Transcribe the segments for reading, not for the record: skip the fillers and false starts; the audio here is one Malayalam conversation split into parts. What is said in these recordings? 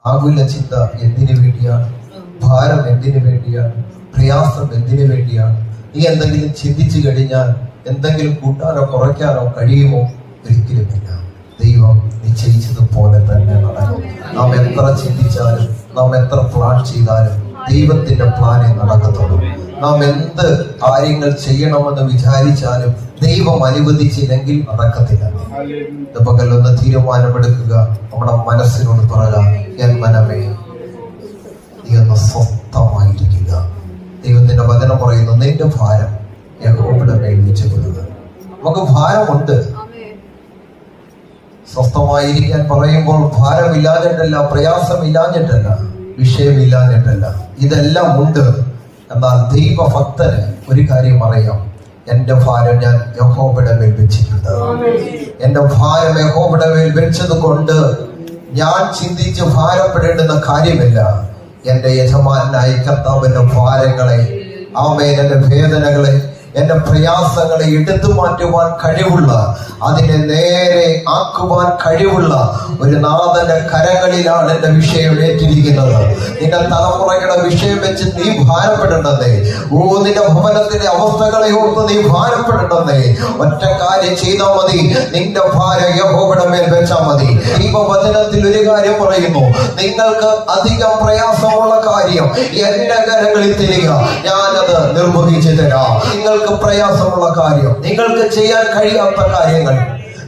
ആകുല ചിന്ത എന്തിനു വേണ്ടിയാണ്? ഭാരം എന്തിനു വേണ്ടിയാണ്? പ്രയാസം എന്തിനു വേണ്ടിയാണ്? നീ എന്തെങ്കിലും ചിന്തിച്ചു കഴിഞ്ഞാൽ എന്തെങ്കിലും കൂട്ടാനോ കുറയ്ക്കാനോ കഴിയുമോ? ഒരിക്കലുമില്ല. ദൈവം നിശ്ചയിച്ചതുപോലെ തന്നെ നടക്കും. നാം എത്ര ചിന്തിച്ചാലും, നാം എത്ര പ്ലാൻ ചെയ്താലും ദൈവത്തിന്റെ പ്ലാനേ നടക്കത്തുള്ളൂ. നാം എന്ത് കാര്യങ്ങൾ ചെയ്യണമെന്ന് വിചാരിച്ചാലും ദൈവം അനുവദിച്ചില്ലെങ്കിൽ നടക്കത്തില്ല. പകലൊന്ന് തീരുമാനമെടുക്കുക. നമ്മുടെ മനസ്സിനോട് പറയുക, എൻ മനമേ നീ ഒന്ന് സ്വസ്ഥമായിരിക്കുക. ദൈവത്തിന്റെ വചനം പറയുന്നു, നിന്റെ ഭാരം യഹോവയുടെ മേൽ വെച്ചുകൊള്ളുക. നമുക്ക് ഭാരമുണ്ട്. സ്വസ്ഥമായിരിക്കാൻ പറയുമ്പോൾ ഭാരമില്ലാഞ്ഞിട്ടല്ല, പ്രയാസമില്ലാഞ്ഞിട്ടല്ല, വിഷയമില്ലാഞ്ഞിട്ടല്ല, ഇതെല്ലാം ഉണ്ട്. എന്നാൽ ദൈവഭക്തന് ഒരു കാര്യം അറിയാം, എന്റെ ഭാരം ഞാൻ യഹോവയുടെ മേൽ വെച്ചിട്ടുണ്ട്. എന്റെ ഭാരം യഹോവയുടെ മേൽ വെച്ചത് കൊണ്ട് ഞാൻ ചിന്തിച്ച് ഭാരപ്പെടേണ്ടുന്ന കാര്യമില്ല. എന്റെ യജമാനായ കർത്താവിന്റെ ഭാരങ്ങളെ, ആമേൻ, എന്റെ വേദനകളെ, എന്റെ പ്രയാസങ്ങളെ എടുത്തു മാറ്റുവാൻ കഴിവുള്ള, അതിനെ നേരെ ആക്കുവാൻ കഴിവുള്ള ഒരു നാഥന്റെ കരങ്ങളിലാണ് എന്റെ വിഷയം ഏറ്റിരിക്കുന്നത്. നിന്റെ തലമുറയുടെ വിഷയം വെച്ച് നീ ഭാരപ്പെടേണ്ടതേ. നിന്റെ ഭവനത്തിന്റെ അവസ്ഥകളെ ഓർത്ത് നീ ഭാരപ്പെടേണ്ടതേ. ഒറ്റ കാര്യം ചെയ്താൽ മതി, നിന്റെ ഭാരം യഹോവയുടെ മേൽ വെച്ചാൽ മതി. ദൈവവചനത്തിൽ ഒരു കാര്യം പറയുന്നു, നിങ്ങൾക്ക് അധികം പ്രയാസമുള്ള കാര്യം എന്റെ കരങ്ങളിൽ തരിക, ഞാനത് നിർവഹിച്ചു തരാം. നിങ്ങൾക്ക് പ്രയാസമുള്ള കാര്യം, നിങ്ങൾക്ക് ചെയ്യാൻ കഴിയാത്ത കാര്യങ്ങൾ,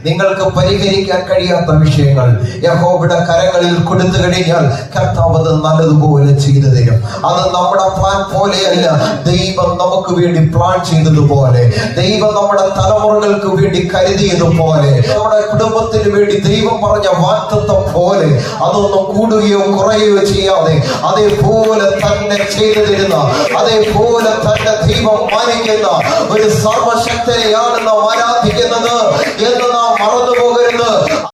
നിങ്ങൾക്ക് പരിഹരിക്കാൻ കഴിയാത്ത വിഷയങ്ങൾ യഹോവയുടെ കരങ്ങളിൽ കൊടുത്തു കഴിഞ്ഞാൽ കർത്താവ് അത് നല്ലതുപോലെ ചെയ്തു തരും. അത് നമ്മുടെ പ്ലാൻ പോലെയല്ല, ദൈവം നമുക്ക് വേണ്ടി പ്ലാൻ ചെയ്തതുപോലെ, ദൈവം നമ്മുടെ തലമുറകൾക്ക് വേണ്ടി കരുതിയതുപോലെ, നമ്മുടെ കുടുംബത്തിന് വേണ്ടി ദൈവം പറഞ്ഞ വാഗ്ദത്തം പോലെ അതൊന്നും കൂടുകയോ കുറയുകയോ ചെയ്യാതെ അതേപോലെ തന്നെ ചെയ്തു തരുന്ന, അതേപോലെ തന്നെ ദൈവം മാനിക്കുന്ന ഒരു സർവശക്തനെയാണ് നാം